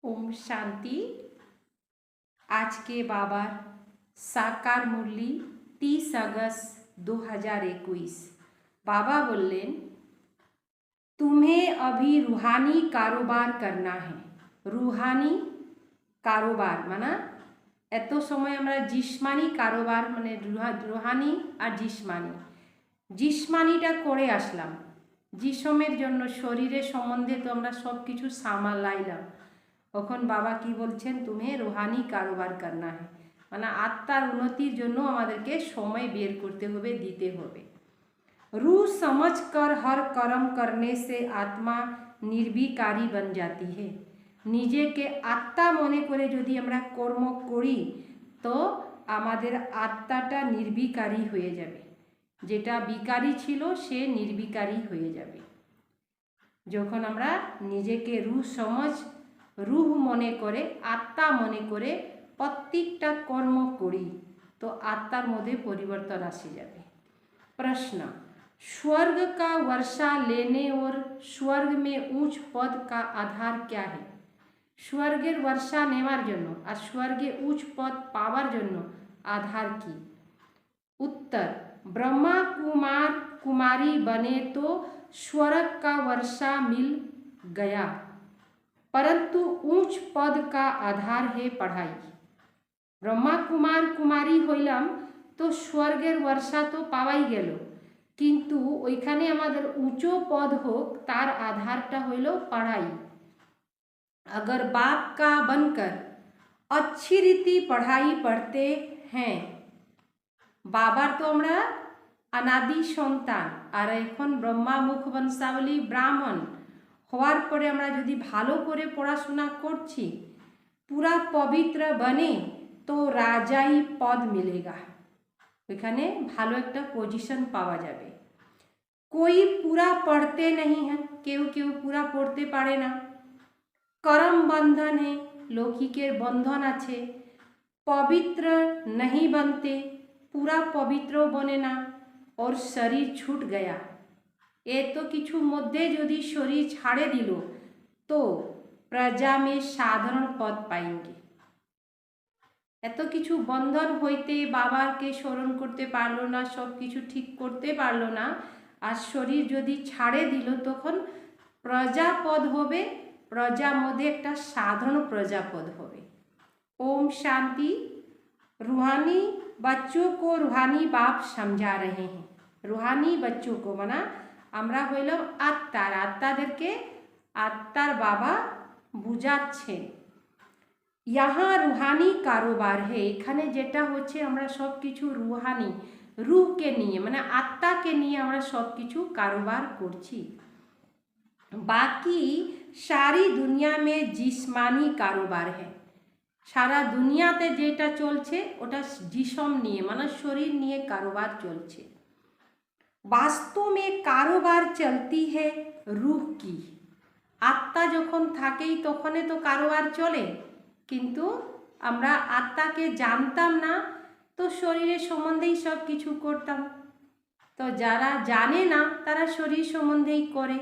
ओम शांति। आज के बाबर साकार मुरली 30 अगस्त 2021। बाबा बोलें तुम्हें अभी रूहानी कारोबार करना है। रूहानी कारोबार माना एत समय আমরা জিসমানি কারোবার মানে রুহানি আর জিসমানিটা করে আসলাম। জিসমের জন্য শরীরের সম্বন্ধে তো আমরা সব কিছু সামালাইলাম। তখন বাবা কি বলছেন, তুমি রুহানি কারোবার করনা है মানে আত্মার উন্নতির জন্য আমাদেরকে সময় বের করতে হবে, দিতে হবে। रूह समझ कर हर कर्म करने से आत्मा निर्विकारी बन जाती है। নিজেকে আত্মা মনে করে যদি আমরা কর্ম করি তো আমাদের আত্মাটা নির্বিকারী হয়ে যাবে। যেটা বিকারী ছিল সে নির্বিকারী হয়ে যাবে। যখন আমরা নিজেকে রুহ মনে করে আত্মা মনে করে প্রত্যেকটা কর্ম করি তো আত্মার মধ্যে পরিবর্তন আসে যাবে। प्रश्न, स्वर्ग का वर्षा लेने और स्वर्ग में ऊंच पद का आधार क्या है? स्वर्गेर वर्षा नेवार जन्य और स्वर्गे उच्च पद पावार जन्य आधार की? उत्तर, ब्रह्मा कुमार कुमारी बने तो स्वर्ग का वर्षा मिल गया, परंतु ऊंच पद का आधार है पढ़ाई। ब्रह्मा कुमार कुमारी हইলাম तो स्वर्गेर वर्षा तो पावाई गेल, किन्तु ओइखाने आमादेर ऊँचो पद होक तार आधारटा हইল पढ़ाई। अगर बाप का बनकर अच्छी रीति पढ़ाई पढ़ते हैं, बाबार तो आमरा अनादि सन्तान और एखन ब्रह्मा मुख वंशावली ब्राह्मण हওয়ার পরে আমরা যদি ভালো করে পড়াশোনা করছি पूरा पवित्र बने तो राजाई पद मिलेगा, এখানে ভালো একটা পজিশন পাওয়া যাবে। कोई पूरा पढ़ते नहीं है, কেউ কেউ पूरा पढ़ते পারে না। कर्म बंधन है, लौकिकेर बंधन आछे। पवित्र नहीं बनते, पूरा पवित्र बने ना और शरीर छूट गया। ए तो किछु मध्य यदि शरीर छाड़े दिल तो प्रजा में साधारण पद पाएंगे। এত কিছু বন্ধন হইতে বাবাকে স্মরণ করতে পারলো না, সব কিছু ঠিক করতে পারলো না, আর শরীর যদি ছাড়ে দিল তখন প্রজাপদ হবে। প্রজার মধ্যে একটা সাধারণ প্রজাপদ হবে। ओम शांति। रूहानी बच्चों को रूहानी बाप समझा रहे हैं। रूहानी बच्चों को माना আমরা হইলাম আত্মার, আত্মাদেরকে আত্মার বাবা বুঝাচ্ছেন। यहाँ रूहानी कारोबार है, এখানে যেটা হচ্ছে আমরা সব কিছু রুহানি রুহকে নিয়ে মানে আত্মাকে নিয়ে আমরা সব কিছু কারোবার করছি। बाकी सारी दुनिया में जिस्मानी कारोबार है। সারা দুনিয়াতে যেটা চলছে ওটা জিসম নিয়ে মানে শরীর নিয়ে কারোবার চলছে। वास्तव में कारोबार चलती है रूह की। आत्मा যখন থাকেই তখনই তো কারোবার চলে, কিন্তু আমরা আত্মাকে জানতাম না তো শরীরের সম্বন্ধেই সব কিছু করতাম। তো যারা জানে না তারা শরীর সম্বন্ধেই করে।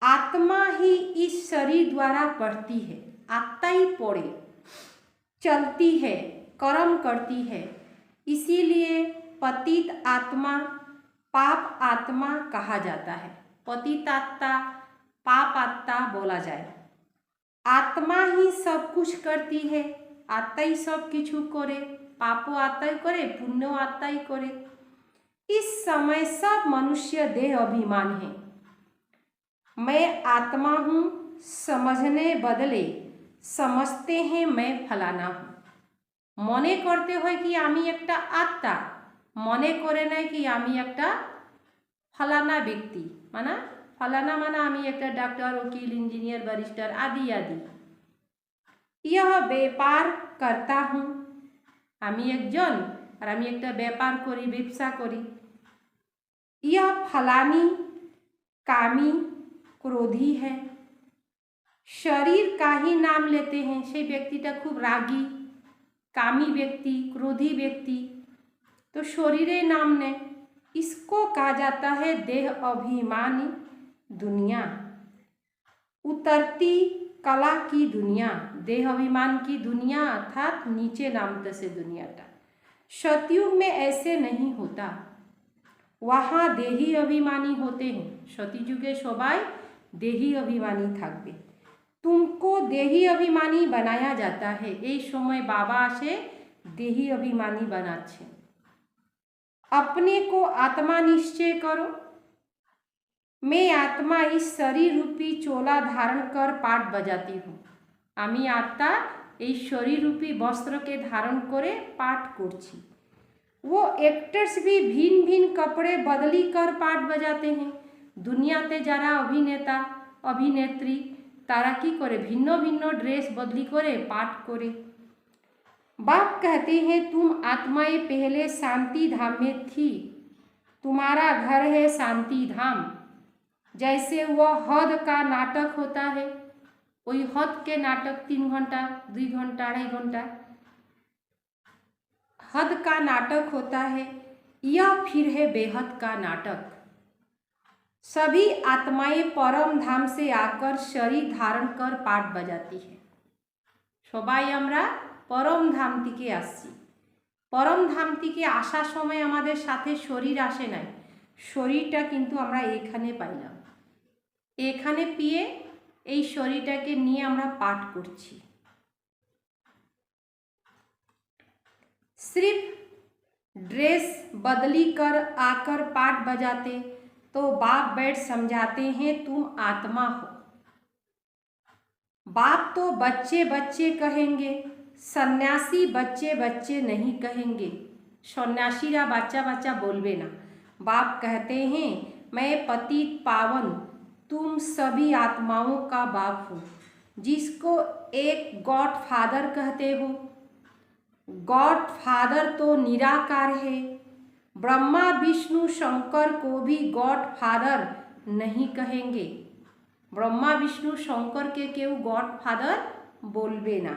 आत्मा ही इस शरीर द्वारा पढ़ती है, आत्मा ही पढ़े, चलती है, कर्म करती है। इसीलिए पतित आत्मा पाप आत्मा कहा जाता है। पतित आत्मा पाप आत्मा बोला जाए। आत्मा ही सब कुछ करती है, आत्मा ही सब किछु करे, पापो आत्मा ही करे, पुण्यो आत्मा ही करे। इस समय सब मनुष्य देह अभिमान है। मैं आत्मा हूँ समझने बदले समझते हैं मैं फलाना हूँ। मने करते हो कि आमी एकटा आत्मा, मने करे ना कि आमी एकटा फलाना व्यक्ति माना फलाना माना आमी एकटा डॉक्टर वकील इंजिनियर बैरिस्टर आदि आदि। यह व्यापार करता हूँ, आमी एकजन और आमी एकटा व्यापार करी व्यवसा करी। यह फलानी कामी क्रोधी है। शरीर का ही नाम लेते हैं, से व्यक्तिटा खूब रागी कामी व्यक्ति क्रोधी व्यक्ति तो शरीरे नाम ने इसको कहा जाता है देह अभिमानी दुनिया। उतरती कला की दुनिया, देह अभिमान की दुनिया अर्थात नीचे नामते से दुनियाटा। सतयुग में ऐसे नहीं होता, वहाँ देही अभिमानी होते हैं। सतयुगे सबाई देही अभिमानी থাকবে। तुमको देही अभिमानी बनाया जाता है। এই সময় बाबा आसे देही अभिमानी बनाচ্ছে। अपने को आत्मा निश्चय करो। मैं आत्मा इस शरीर रूपी चोला धारण कर पाठ बजाती हूँ। আমি আত্মা এই শরীর রূপী বস্ত্রকে ধারণ করে পাঠ করছি। वो एक्टर्स भी भिन्न भिन्न कपड़े बदली कर पाठ बजाते हैं। दुनियाते যারা অভিনেতা অভিনেত্রী তারা কি করে ভিন্ন ভিন্ন ড্রেস বদলি করে পাঠ করে। बाप कहते हैं तुम आत्माएं पहले शांति धाम में थी, तुम्हारा घर है शांति धाम। जैसे वह हद का नाटक होता है, वही हद के नाटक 3 घंटा 2 घंटा 2.5 घंटा हद का नाटक होता है, यह फिर है बेहद का नाटक। सभी आत्माएं परम धाम से आकर शरीर धारण कर पाठ बजाती है। सबाई আমরা परम धाम থেকে আসছি। परम धाम থেকে আসার সময় আমাদের সাথে শরীর আসে নাই, শরীরটা কিন্তু আমরা এখানে পাইলাম। এখানে পেয়ে এই শরীরটাকে নিয়ে আমরা পাঠ করছি। सिर्फ ड्रेस बदली कर आकर पाठ बजाते तो बाप बैठ समझाते हैं तुम आत्मा हो। बाप तो बच्चे बच्चे कहेंगे, सन्यासी बच्चे बच्चे नहीं कहेंगे। सन्यासीरा बच्चा बच्चा बोलबे ना। बाप कहते हैं मैं पतित पावन तुम सभी आत्माओं का बाप हो। जिसको एक गॉड फादर कहते हो, गॉड फादर तो निराकार है। ब्रह्मा विष्णु शंकर को भी गॉड फादर नहीं कहेंगे। ब्रह्मा विष्णु शंकर के केउ गॉड फादर बोलबे ना।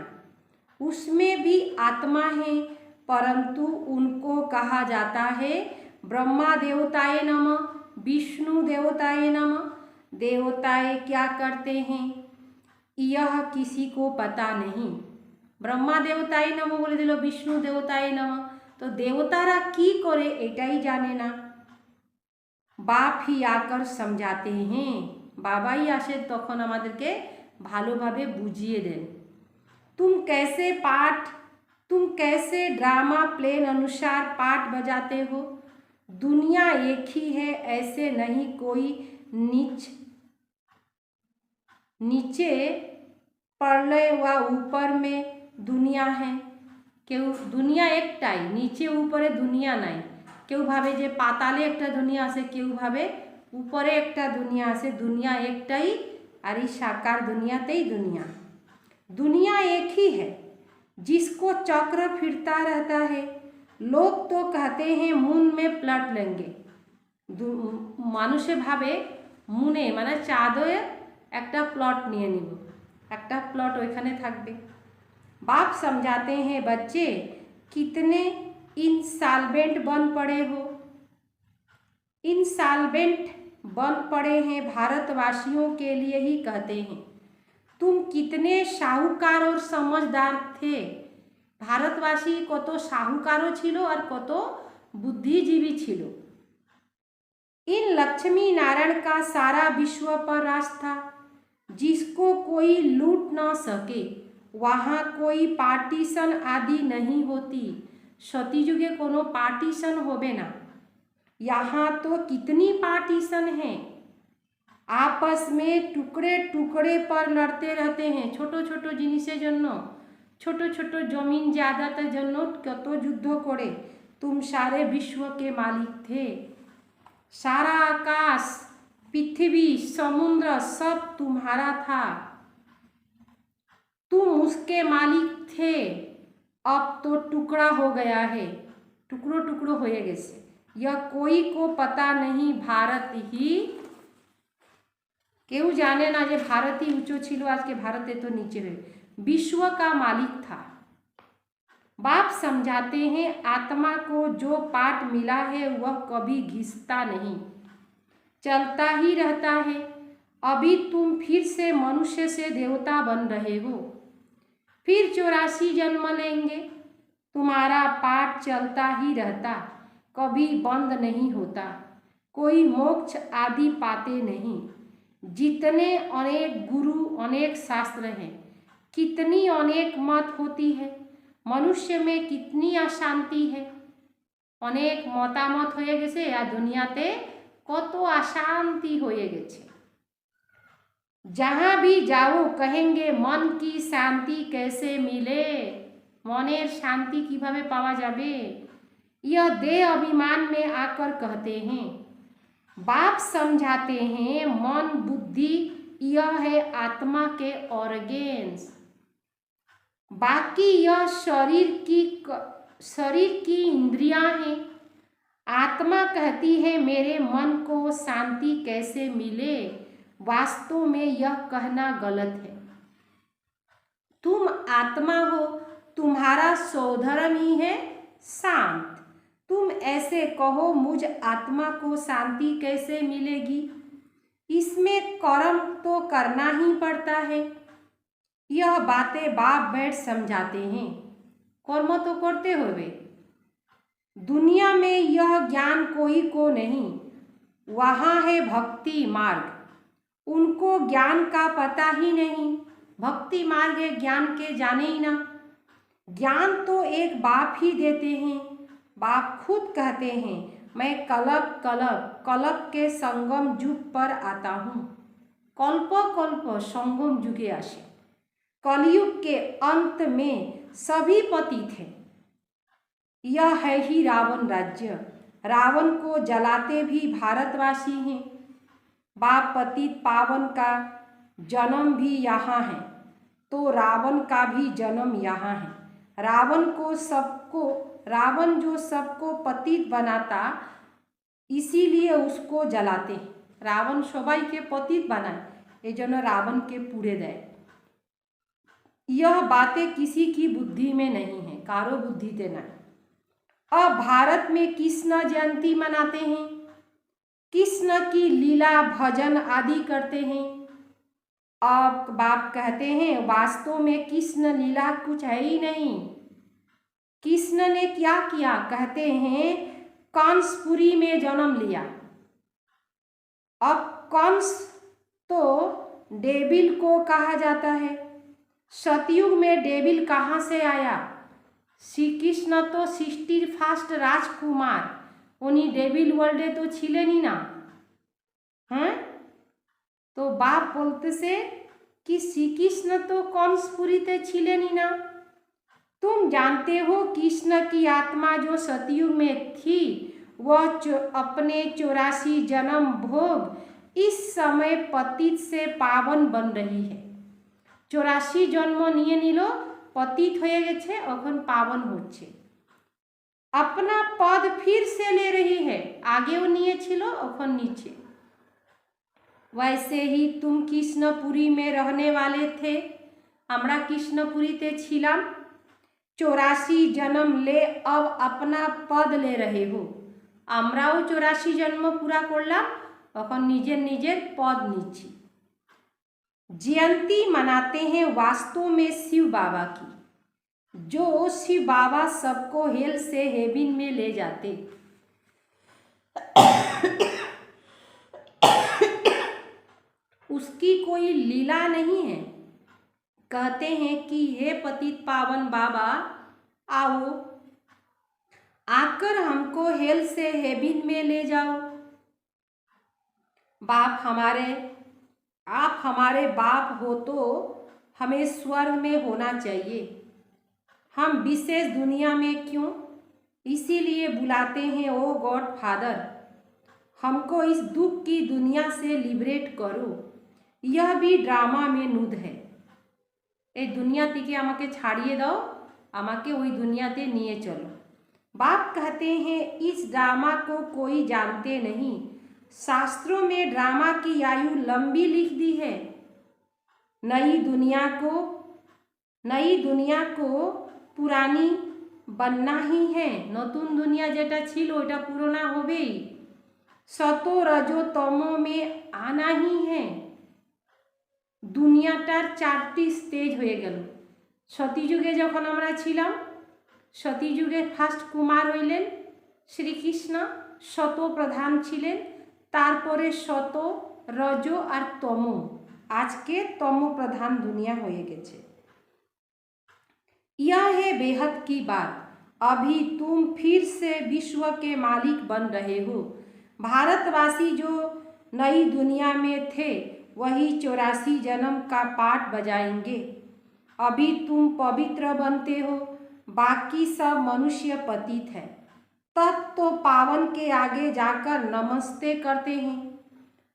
उसमें भी आत्मा है, परंतु उनको कहा जाता है ब्रह्मा देवताए नमः, विष्णु देवताए नमः। देवताए क्या करते हैं यह किसी को पता नहीं। ब्रह्मा देवताए नमः बोले दिल, विष्णु देवताए नमः, तो देवतारा की करे एटाई जाने ना। बाप ही आकर समझाते हैं, बाबाई आसे तखन आमादेरके भालोभाबे बुझिए देन। तुम कैसे ड्रामा प्लेन अनुसार पाठ बजाते हो। दुनिया एक ही है, ऐसे नहीं कोई नीचे प्रलय व ऊपर में दुनिया है। केउ दुनिया एकटाई, नीचे ऊपरे दुनिया नाई। केउ भावे जे पाताले एकटा दुनिया आछे, केउ भावे ऊपरे एकटा दुनिया आछे। दुनिया एकटाई और ई साकार दुनियातेई दुनिया। दुनिया एक ही है, जिसको चक्र फिरता रहता है। लोग तो कहते हैं मून में प्लट लेंगे। मानुषे भावे मूने माने चाँदे एकटा प्लट निये निब, एकटा प्लट ओइखाने थाकबे। बाप समझाते हैं बच्चे कितने इंसॉल्वेंट बन पड़े हो। इंसॉल्वेंट बन पड़े हैं भारतवासियों के लिए ही कहते हैं। तुम कितने साहूकार और समझदार थे। भारतवासी कत साहूकारो छिलो और कत बुद्धिजीवी छिलो। इन लक्ष्मी नारायण का सारा विश्व पर राज था, जिसको कोई लूट न सके। वहाँ कोई पार्टीशन आदि नहीं होती। सतीयुगे कोनो पार्टीशन होबे ना। यहाँ तो कितनी पार्टीशन हैं, आपस में टुकड़े टुकड़े पर लड़ते रहते हैं। छोटो छोटो जिनिसेर जन्य, छोटो छोटो जमीन जायदातेर जन्य कत युद्ध करे। तुम सारे विश्व के मालिक थे। सारा आकाश पृथ्वी समुद्र सब तुम्हारा था, तुम उसके मालिक थे। अब तो टुकड़ा हो गया है, टुकड़ो टुकड़ो हो गए। यह कोई को पता नहीं, भारत ही केउ जाने ना जे भारत ही ऊँचो छिलो, आज के भारत तो नीचे है। विश्व का मालिक था। बाप समझाते हैं आत्मा को जो पाठ मिला है वह कभी घिसता नहीं, चलता ही रहता है। अभी तुम फिर से मनुष्य से देवता बन रहे हो, फिर 84 जन्म लेंगे। तुम्हारा पाठ चलता ही रहता, कभी बंद नहीं होता, कोई मोक्ष आदि पाते नहीं। जितने अनेक गुरु अनेक शास्त्र हैं, कितनी अनेक मत होती है, मनुष्य में कितनी अशांति है। अनेक मतामत হয়ে গেছে আর দুনিয়াতে কত अशांति হয়ে গেছে। जहाँ भी जाओ कहेंगे मन की शांति कैसे मिले, মনের শান্তি কিভাবে পাওয়া যাবে। यह देह अभिमान में आकर कहते हैं, बाप समझाते हैं मन बुद्धि यह है आत्मा के ऑर्गेन्स, बाकी यह शरीर की इंद्रियां हैं। आत्मा कहती है मेरे मन को शांति कैसे मिले, वास्तव में यह कहना गलत है। तुम आत्मा हो, तुम्हारा स्वधर्म ही है शांत। तुम ऐसे कहो मुझ आत्मा को शांति कैसे मिलेगी, इसमें कर्म तो करना ही पड़ता है। यह बातें बाप बैठ समझाते हैं, कर्म तो करते हुए। दुनिया में यह ज्ञान कोई को नहीं, वहाँ है भक्ति मार्ग, उनको ज्ञान का पता ही नहीं। भक्ति मार्ग है, ज्ञान के जाने ही ना। ज्ञान तो एक बाप ही देते हैं। बाप खुद कहते हैं मैं कल्प के संगम युग पर आता हूँ। कल्प कल्प संगम युगे आसे, कलयुग के अंत में सभी पतित हैं। यह है ही रावण राज्य, रावण को जलाते भी भारतवासी हैं। बाप पतित पावन का जन्म भी यहाँ है, तो रावण का भी जन्म यहाँ है। रावण जो सबको पतित बनाता, इसीलिए उसको जलाते हैं। रावण सबाई के पतित बनाए, ये जन रावण के पूरे दे। यह बातें किसी की बुद्धि में नहीं है, कारो बुद्धि ते नहीं। अब भारत में कृष्ण जयंती मनाते हैं, कृष्ण की लीला भजन आदि करते हैं। अब बाप कहते हैं वास्तव में कृष्ण लीला कुछ है ही नहीं। कृष्ण ने क्या किया, कहते हैं कंसपुरी में जन्म लिया। अब कंस तो डेविल को कहा जाता है। सतयुग में डेविल कहाँ से आया? श्री कृष्ण तो 61 राजकुमार, उन्हीं डेविल वर्ल्डे तो छिलेनी ना हैं। तो बाप बोलते से कि श्री कृष्ण तो कंसपुरी ते छिलेनी ना। तुम जानते हो कृष्ण की आत्मा जो सतयुग में थी, वह अपने 84 जन्म भोग इस समय पतित से पावन बन रही है। 84 जन्म निये निलो, पतित হয়ে গেছে, এখন पावन होच्छे। अपना पद फिर से ले रही है, আগেও নিয়েছিল, এখন नीचे। वैसे ही तुम कृष्णपुरी में रहने वाले थे, আমরা कृष्णपुरीते छिलाम। 84 जन्म ले अब अपना पद ले रहे हो। আমরাও 84 जन्म पूरा করলাম, এখন নিজের নিজের पद নিচ্ছি। जयंती मनाते हैं वास्तव में शिव बाबा की, जो शिव बाबा सबको हेल से हेवन में ले जाते। उसकी कोई लीला नहीं है। कहते हैं कि हे पतित पावन बाबा आओ, आकर हमको हेल से हेवन में ले जाओ। आप हमारे बाप हो तो हमें स्वर्ग में होना चाहिए। हम विशेष दुनिया में क्यों? इसीलिए बुलाते हैं ओ गॉड फादर, हमको इस दुख की दुनिया से लिबरेट करो। यह भी ड्रामा में नुद है। ए दुनिया থেকে আমাকে ছাড়িয়ে দাও, আমাকে ওই দুনিয়াতে নিয়ে चलो। बाप कहते हैं इस ड्रामा को कोई जानते नहीं। शास्त्रों में ड्रामा की आयु लंबी लिख दी है। नई दुनिया को पुरानी बनना ही है। नतून दुनिया जेटा छिलो ओटा पुराना होबेई। सतो रजो तमो में आना ही है। দুনিয়াটার 4টি স্টেজ হয়ে গেল। সতীযুগে যখন আমরা ছিলাম, সতীযুগে ফার্স্ট কুমার হইলেন শ্রীকৃষ্ণ, শত প্রধান ছিলেন, তারপরে শত, রজ আর তম, আজকে তম প্রধান দুনিয়া হয়ে গেছে। यह है बेहद की बात, अभी तुम फिर से विश्व के मालिक बन रहे हो। भारतवासी जो नई दुनिया में थे वही 84 जन्म का पाठ बजाएंगे। अभी तुम पवित्र बनते हो, बाकी सब मनुष्य पतित है। तब तो पावन के आगे जाकर नमस्ते करते हैं।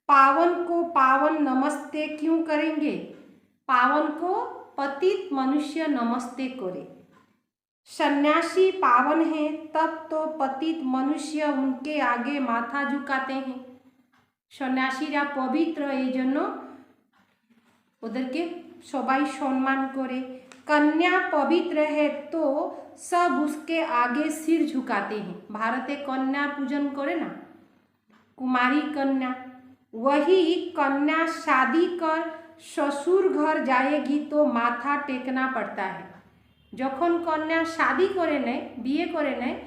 पावन को पावन नमस्ते क्यों करेंगे? पावन को पतित मनुष्य नमस्ते करे। सन्यासी पावन हैं, तब तो पतित मनुष्य उनके आगे माथा झुकाते हैं। सन्यासीरा पवित्र এই জন্য ওদেরকে সবাই সম্মান করে। कन्या पवित्र है तो सब उसके आगे सिर झुकाते हैं। भारते कन्या पूजन करे ना, कुमारी कन्या। वही कन्या शादी कर শ্বশুর ঘর जाएगी तो माथा टेकना पड़ता है। যখন কন্যা শাদি করে নেয়, বিয়ে করে নেয়,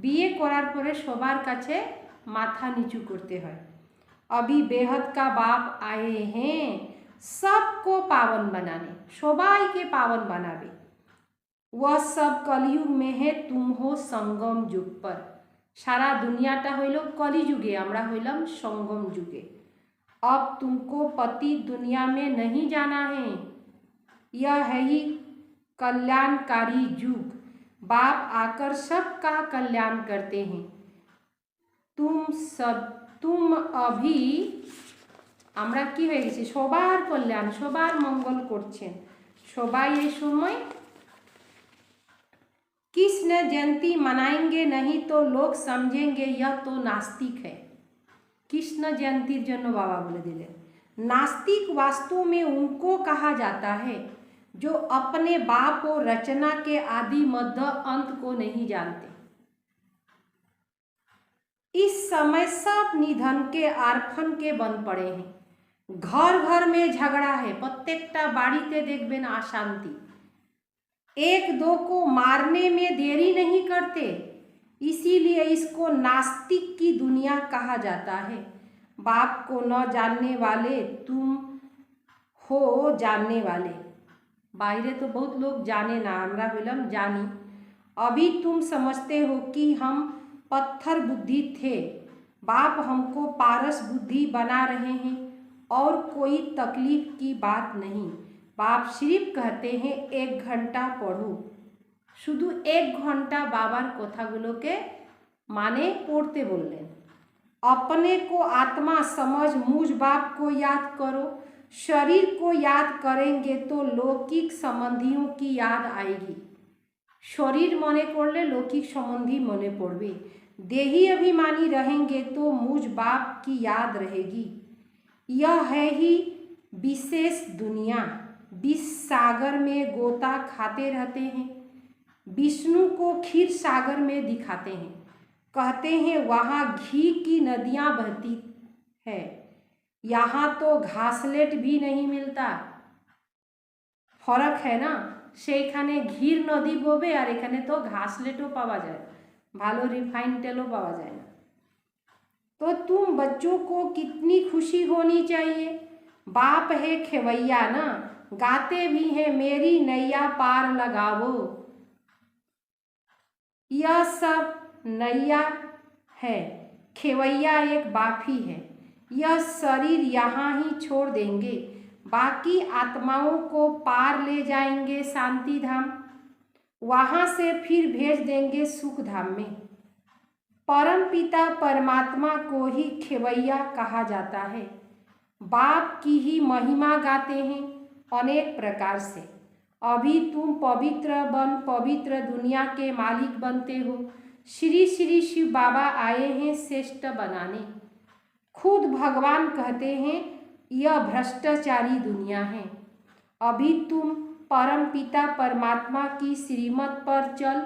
বিয়ে করার পরে সবার কাছে মাথা নিচু করতে হয়। अभी बेहद का बाप आए हैं सबको पावन बनाने, সবাইকে পাवन बनावे। वह सब कलयुग में है, तुम हो संगम युग पर। সারা দুনিয়াটা হইল কলিযুগে, আমরা হইলাম संगम युगे। अब तुमको पति दुनिया में नहीं जाना है, यह है ही कल्याणकारी युग। बाप आकर सबका कल्याण करते हैं। तुम अभी আমরা কি হয়ে গেছি, সবার কল্যাণ সবার মঙ্গল করছেন সবাই এই সময়। कृष्ण जयंती मनाएंगे नहीं तो लोग समझेंगे यह तो नास्तिक है। कृष्ण जयंतीर जन्य बाबा बोले दिले, नास्तिक वास्तव में उनको कहा जाता है जो अपने बाप और रचना के आदि मध्य अंत को नहीं जानते। इस समय सब निधन के आरफन के बन पड़े हैं। घर घर में झगड़ा है, प्रत्येकटा बाड़ीते देखबेन अशांति। एक दो को मारने में देरी नहीं करते, इसीलिए इसको नास्तिक की दुनिया कहा जाता है। बाप को न जानने वाले तुम हो जानने वाले। बाहरे तो बहुत लोग जाने ना, हमरा हइलम जानी। अभी तुम समझते हो कि हम पत्थर बुद्धि थे, बाप हमको पारस बुद्धि बना रहे हैं और कोई तकलीफ की बात नहीं। बाप सिर्फ कहते हैं 1 घंटा पढ़ो, शुधु 1 घंटा बाबार कथागुलोके माने पढ़ते बोलें। अपने को आत्मा समझ मुझ बाप को याद करो। शरीर को याद करेंगे तो लौकिक संबंधियों की याद आएगी। शरीर मने करले लौकिक संबंधी मने पड़बे। देही अभिमानी रहेंगे तो मुझ बाप की याद रहेगी। यह है ही विशेष दुनिया। विष सागर में गोता खाते रहते हैं, विष्णु को क्षीर सागर में दिखाते हैं। कहते हैं वहाँ घी की नदियाँ बहती है, यहाँ तो घासलेट भी नहीं मिलता। फरक है ना, সেইখানে ঘির নদী ববে আর এখানে তো ঘাসলেটও পাওয়া যায়, ভালো রিফাইন তেলও পাওয়া যায় না। तो तुम बच्चों को कितनी खुशी होनी चाहिए। बाप है खेवैया ना, गाते भी हैं मेरी नैया पार लगावो। यह सब नैया है, खेवैया एक बाप ही है। यह शरीर यहाँ ही छोड़ देंगे, बाकी आत्माओं को पार ले जाएंगे शांति धाम, वहाँ से फिर भेज देंगे सुख धाम में। परम पिता परमात्मा को ही खेवैया कहा जाता है। बाप की ही महिमा गाते हैं अनेक प्रकार से। अभी तुम पवित्र बन पवित्र दुनिया के मालिक बनते हो। श्री श्री शिव बाबा आए हैं श्रेष्ठ बनाने। खुद भगवान कहते हैं यह भ्रष्टाचारी दुनिया है। अभी तुम परम पिता परमात्मा की श्रीमत पर चल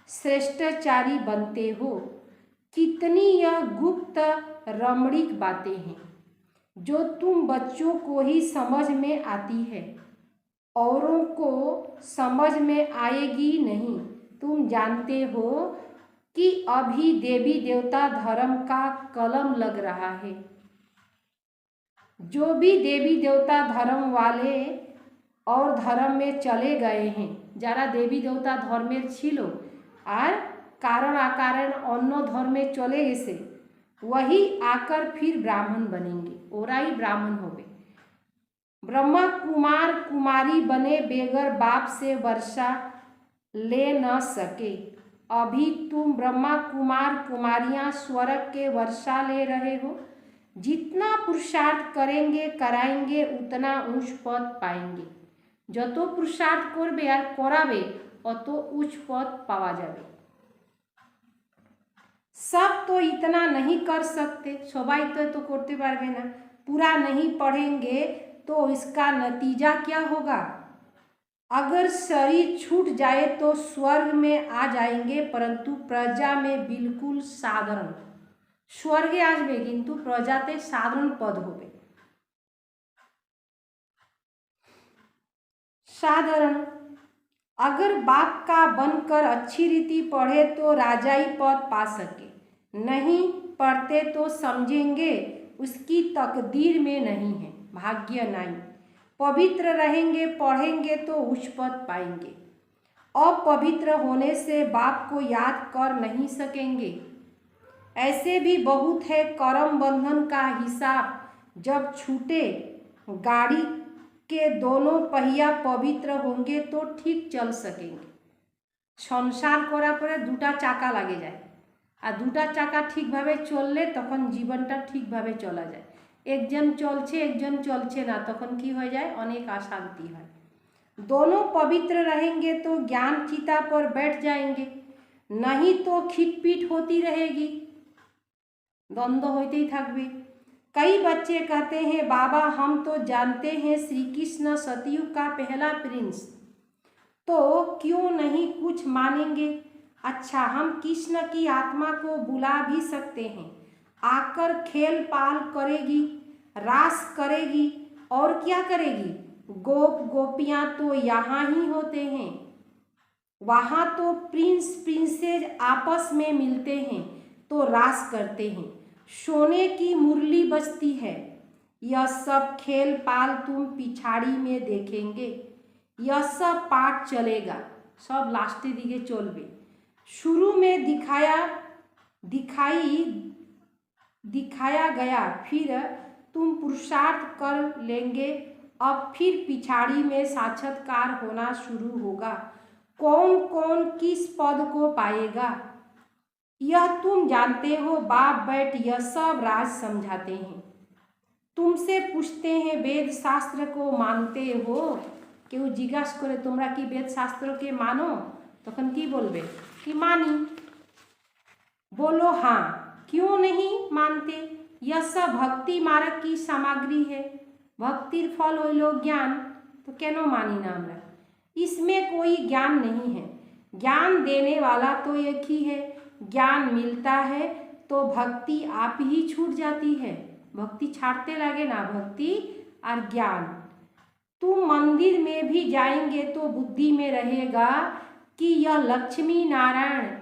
श्रेष्ठाचारी बनते हो। कितनी यह गुप्त रमणीक बातें हैं। जो तुम बच्चों को ही समझ में आती है, औरों को समझ में आएगी नहीं। तुम जानते हो कि अभी देवी देवता धर्म का कलम लग रहा है। जो भी देवी देवता धर्म वाले और धर्म में चले गए हैं, যারা দেবী দেবতা ধর্মের ছিল আর कारण अकारण अन्य धर्म में चले गए, वही आकर फिर ब्राह्मण बनेंगे, ओराई ब्राह्मण होवे। ब्रह्मा कुमार कुमारी बने बेगर बाप से वर्षा ले न सके। अभी तुम ब्रह्मा कुमार कुमारियां स्वर्ग के वर्षा ले रहे हो। जितना पुरुषार्थ करेंगे कराएंगे उतना उच्च पद पाएंगे। যত পুরুষার্থ করবে আর করাবে অত উচ্চ পদ পাওয়া যাবে। सब तो इतना नहीं कर सकते, সবাই तो करते पारबे ना। पूरा नहीं पढ़ेंगे तो इसका नतीजा क्या होगा? अगर शरीर छूट जाए तो स्वर्ग में आ जाएंगे, परंतु प्रजा में बिल्कुल साधारण। स्वर्गे आसबे किन्तु प्रजाते साधारण पद होबे। साधारण अगर बाप का बनकर अच्छी रीति पढ़े तो राजाई पद पा सके, नहीं पढ़ते तो समझेंगे उसकी तकदीर में नहीं है, भाग्य नहीं। पवित्र रहेंगे पढ़ेंगे तो उच्च पद पाएंगे। अपवित्र होने से बाप को याद कर नहीं सकेंगे। ऐसे भी बहुत है, कर्म बंधन का हिसाब जब छूटे, गाड़ी के दोनों पहिया पवित्र होंगे तो ठीक चल सकेंगे। संसार करा परे दुटा चाका लागे जाए और दुटा चाका ठीक भावे चलले तखन जीवनटा ठीक भावे चला जाए। एकजन चलछे एकजन चलछे ना, तखन की हो जाए, अनेक अशांति है। दोनों पवित्र रहेंगे तो ज्ञान चिता पर बैठ जाएंगे, नहीं तो खिटपीट होती रहेगी, द्वंद्व होते ही थकबे। कई बच्चे कहते हैं बाबा हम तो जानते हैं श्री कृष्ण सतयुग का पहला प्रिंस, तो क्यों नहीं कुछ मानेंगे? अच्छा, हम कृष्ण की आत्मा को बुला भी सकते हैं, आकर खेल पाल करेगी, रास करेगी और क्या करेगी? गोप गोपियाँ तो यहाँ ही होते हैं, वहाँ तो प्रिंस प्रिंसेस आपस में मिलते हैं तो रास करते हैं, सोने की मुरली बजती है। यह सब खेल पाल तुम पिछाड़ी में देखेंगे। यह सब पाठ चलेगा, सब लास्टे दिके चलबे। शुरू में दिखाया गया, फिर तुम पुरुषार्थ कर लेंगे, अब फिर पिछाड़ी में साक्षात्कार होना शुरू होगा। कौन कौन किस पद को पाएगा यह तुम जानते हो। बाप बैठ यह सब राज समझाते हैं। तुमसे पूछते हैं वेद शास्त्र को मानते हो? केउ जिज्ञास करे तोमरा कि वेद शास्त्र के मानो? तखन की बोलबे कि मानी। बोलो हाँ, क्यों नहीं मानते? यह सब भक्ति मार्ग की सामग्री है, भक्तिर फल होइलो ज्ञान, तो केनो मानी ना हमरा? इसमें कोई ज्ञान नहीं है, ज्ञान देने वाला तो एक ही है। ज्ञान मिलता है तो भक्ति आप ही छूट जाती है, भक्ति छाड़ते लगे ना, भक्ति और ज्ञान। तुम मंदिर में भी जाएंगे तो बुद्धि में रहेगा कि यह लक्ष्मी नारायण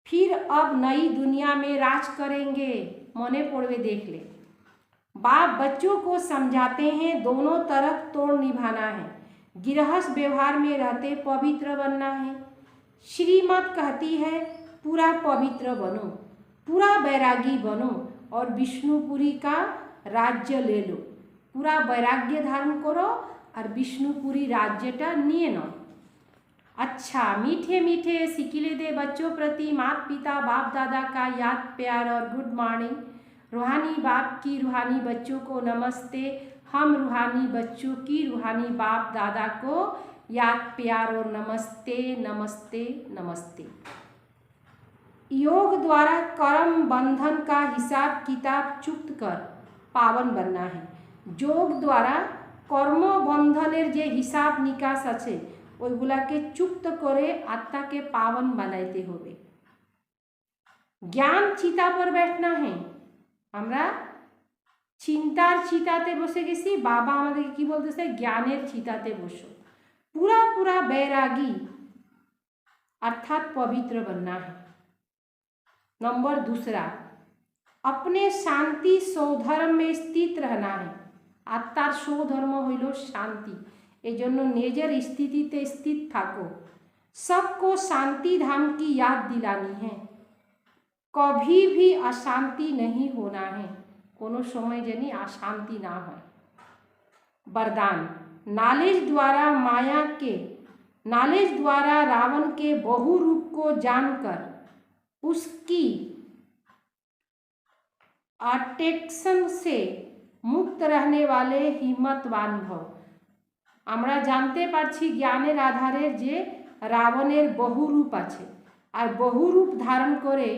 फिर अब नई दुनिया में राज करेंगे। मने पड़वे देख ले। बाप बच्चों को समझाते हैं दोनों तरफ तोड़ निभाना है, गृहस्थ व्यवहार में रहते पवित्र बनना है। श्रीमत कहती है पूरा पवित्र बनो, पूरा बैरागी बनो और विष्णुपुरी का राज्य ले लो। पूरा वैराग्य धारण करो और विष्णुपुरी राज्यटा निये नो। अच्छा, मीठे मीठे सिकिले दे बच्चों प्रति माता पिता बाप दादा का याद प्यार और गुड मॉर्निंग। रूहानी बाप की रूहानी बच्चों को नमस्ते। हम रूहानी बच्चों की रूहानी बाप दादा को याद प्यार और नमस्ते नमस्ते नमस्ते। योग द्वारा कर्म बंधन का हिसाब किताब चुक्त कर पावन बनना है। योग द्वारा कर्म बंधनेर जे हिसाब निकास आछे ओइगुलाके चुक्त करे आत्मा के पावन बनाइते होबे। ज्ञान चिता पर बैठना है। हमरा চিন্তার চিতাতে বসে গেছি, বাবা আমাদেরকে কি বলতেছে, জ্ঞানের চিতাতে বসো। पूरा पूरा बैरागी अर्थात पवित्र बनना है। नंबर दूसरा, अपने शांति सौधर्म में स्थित रहना है। आत्मार सौधर्म हইল शांति, एजন্য নিজের স্থিতিতে স্থিত থাকো। सबको शांति धाम की याद दिलानी है। कभी भी अशांति नहीं होना है, कोनो समय जनी अशांति ना हो। वरदान, नॉलेज द्वारा रावण के बहु रूप को जानकर उसकी अट्रैक्शन से मुक्त रहने वाले हिम्मतवान भव। আমরা জানতে পারছি জ্ঞানের আধারে যে রাবণের বহু রূপ আছে, আর বহু রূপ ধারণ করে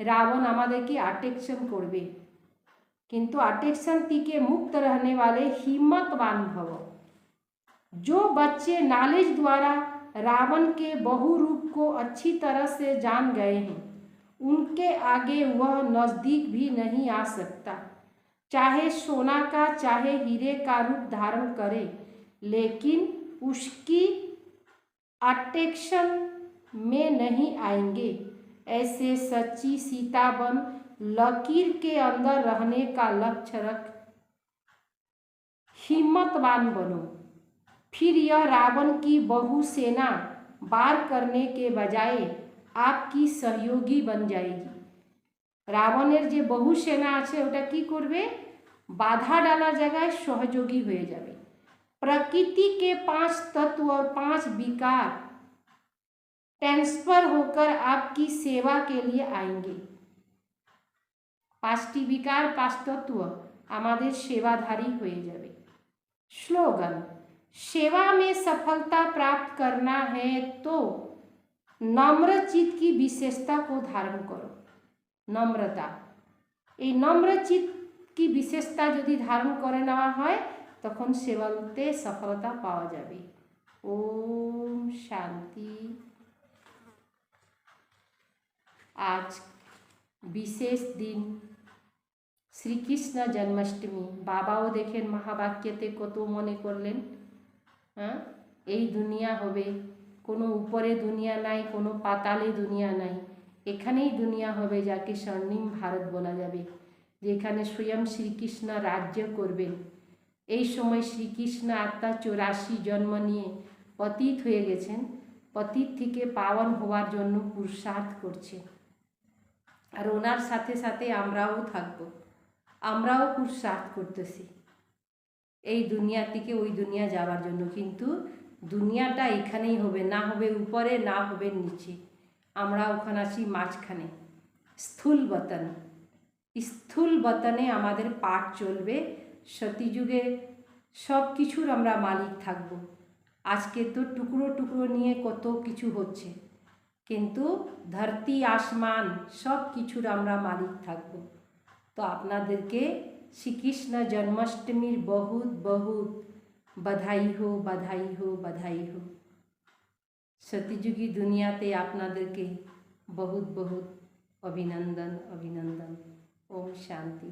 রাবণ আমাদেরকে अट्रैक्शन করবে, किंतु अट्रैक्शन থেকে मुक्त रहने वाले हिम्मतवान भव। जो बच्चे नॉलेज द्वारा रावण के बहु रूप को अच्छी तरह से जान गए हैं, उनके आगे वह नज़दीक भी नहीं आ सकता। चाहे सोना का चाहे हीरे का रूप धारण करे, लेकिन उसकी अट्रैक्शन में नहीं आएंगे। ऐसे सच्ची सीता बन लकीर के अंदर रहने का लक्ष्य रख हिम्मतवान बनो। फिर यह रावण की बहु सेना बार करने के बजाय आपकी सहयोगी बन जाएगी। रावणের যে বহু সেনা আছে ওটা কি করবে, বাধা ডালার জায়গায় সহযোগী হয়ে যাবে। प्रकृति के 5 तत्व और 5 विकार ट्रांसफर होकर आपकी सेवा के लिए आएंगे। 5টি विकार 5 तत्व আমাদের সেবাধারী হয়ে যাবে। स्लोगन, सेवा में सफलता प्राप्त करना है तो नम्र चित्त की विशेषता को धारण करो। नम्रता, এই নম্র চিত্ত की विशेषता যদি ধারণ করে নেওয়া হয় তখন সেবাতে সফলতা পাওয়া যাবে। ओम शांति। आज विशेष दिन শ্রীকৃষ্ণ জন্মাষ্টমী। বাবাও দেখেন মহাবাক্যতে কত মনে করলেন। হ্যাঁ, এই দুনিয়া হবে, কোনো উপরে দুনিয়া নাই, কোনো পাতালে দুনিয়া নাই, এখানেই দুনিয়া হবে যাকে স্বর্ণিম ভারত বলা যাবে, যেখানে স্বয়ং শ্রীকৃষ্ণ রাজ্য করবেন। এই সময় শ্রীকৃষ্ণ আত্মা 84 জন্ম নিয়ে পতিত হয়ে গেছেন, পতিত থেকে পাবন হওয়ার জন্য পুরুষার্থ করছে। আর ওনার সাথে সাথে আমরাও থাকবো, আমরাও পুরুষার্থ করতেছি এই দুনিয়া থেকে ওই দুনিয়া যাওয়ার জন্য। কিন্তু দুনিয়াটা এখানেই হবে, না হবে উপরে না হবে নিচে, আমরা ওখানে আছি মাঝখানে। স্থূল বতন, স্থূল বতনে আমাদের পাঠ চলবে। সতীযুগে সব কিছুর আমরা মালিক থাকব। আজকে তো টুকরো টুকরো নিয়ে কত কিছু হচ্ছে, কিন্তু ধরতি আসমান সব কিছুর আমরা মালিক থাকব। তো আপনাদেরকে শ্রীকৃষ্ণ জন্মাষ্টমীর বহুত বহুত बधाई हो, बधाई हो, बधाई हो। सत्ययुगी दुनियाते आपनादेरके बहुत बहुत अभिनंदन, अभिनंदन। ओम शांति।